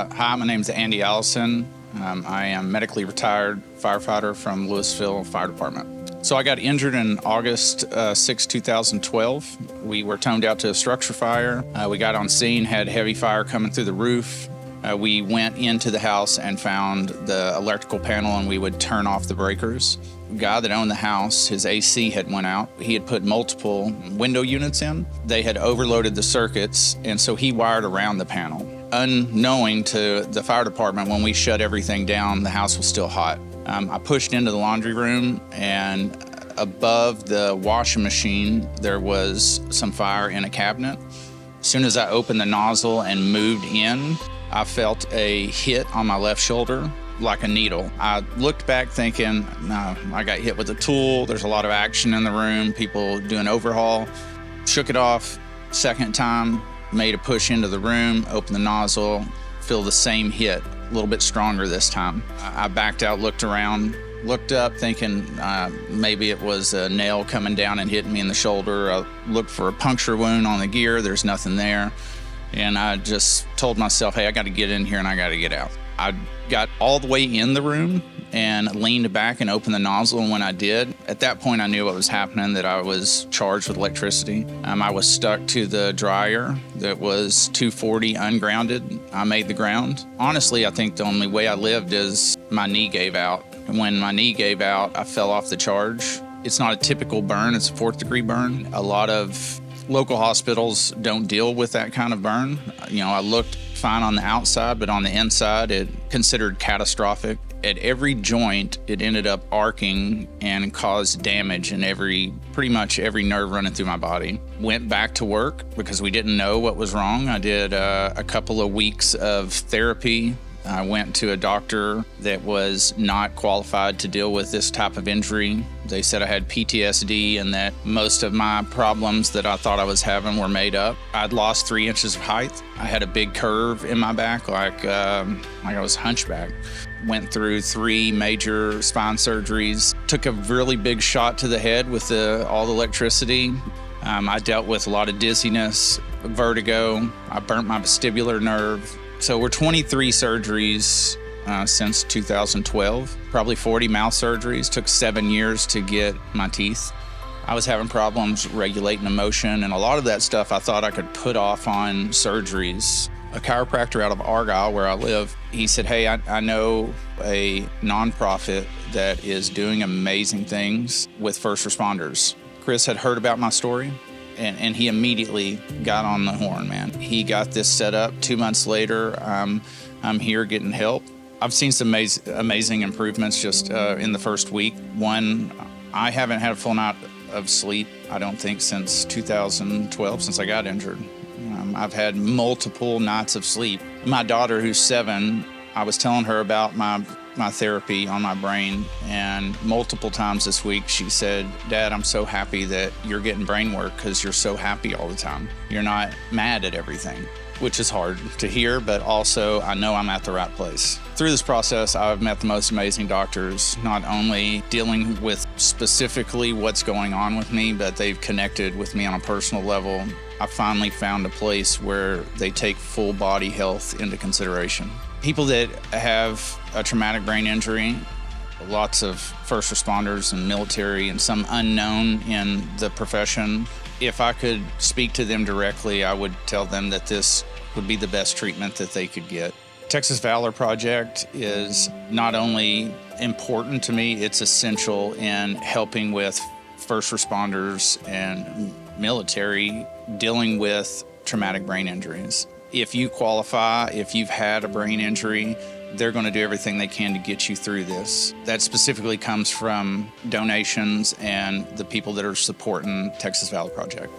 Hi, my name is Andy Allison. I am medically retired firefighter from Louisville Fire Department. So I got injured in August 6, 2012. We were toned out to a structure fire. We got on scene, had heavy fire coming through the roof. We went into the house and found the electrical panel, and we would turn off the breakers. The guy that owned the house, his AC had went out. He had put multiple window units in. They had overloaded the circuits, and so he wired around the panel. Unknowing to the fire department, when we shut everything down, the house was still hot. I pushed into the laundry room, and above the washing machine, there was some fire in a cabinet. As soon as I opened the nozzle and moved in, I felt a hit on my left shoulder, like a needle. I looked back thinking, no, I got hit with a tool. There's a lot of action in the room, people doing overhaul. Shook it off. Second time, made a push into the room, opened the nozzle, feel the same hit, a little bit stronger this time. I backed out, looked around, looked up thinking maybe it was a nail coming down and hitting me in the shoulder. I looked for a puncture wound on the gear. There's nothing there. And I just told myself, hey, I got to get in here and I got to get out. I got all the way in the room and leaned back and opened the nozzle. And when I did, at that point, I knew what was happening, that I was charged with electricity. I was stuck to the dryer that was 240 ungrounded. I made the ground. Honestly, I think the only way I lived is my knee gave out. And when my knee gave out, I fell off the charge. It's not a typical burn. It's a 4th-degree burn. A lot of local hospitals don't deal with that kind of burn. I looked fine on the outside, but on the inside, it considered catastrophic. At every joint, it ended up arcing and caused damage in pretty much every nerve running through my body. Went back to work because we didn't know what was wrong. I did a couple of weeks of therapy. I went to a doctor that was not qualified to deal with this type of injury. They said I had PTSD and that most of my problems that I thought I was having were made up. I'd lost 3 inches of height. I had a big curve in my back, like I was hunchback. Went through 3 major spine surgeries. Took a really big shot to the head with all the electricity. I dealt with a lot of dizziness, vertigo. I burnt my vestibular nerve. So we're 23 surgeries since 2012, probably 40 mouth surgeries. Took 7 years to get my teeth. I was having problems regulating emotion, and a lot of that stuff I thought I could put off on surgeries. A chiropractor out of Argyle, where I live, he said, hey, I know a nonprofit that is doing amazing things with first responders. Chris had heard about my story. And he immediately got on the horn, man. He got this set up. 2 months later, I'm here getting help. I've seen some amazing improvements just in the first week. One, I haven't had a full night of sleep, I don't think, since 2012, since I got injured. I've had multiple nights of sleep. My daughter, who's 7, I was telling her about my therapy on my brain, and multiple times this week she said, Dad, I'm so happy that you're getting brain work because you're so happy all the time. You're not mad at everything, which is hard to hear, but also I know I'm at the right place. Through this process, I've met the most amazing doctors, not only dealing with specifically what's going on with me, but they've connected with me on a personal level. I finally found a place where they take full body health into consideration. People that have a traumatic brain injury, lots of first responders and military and some unknown in the profession. If I could speak to them directly, I would tell them that this would be the best treatment that they could get. Texas Valor Project is not only important to me, it's essential in helping with first responders and military dealing with traumatic brain injuries. If you qualify, if you've had a brain injury, they're going to do everything they can to get you through this. That specifically comes from donations and the people that are supporting Texas Valor Project.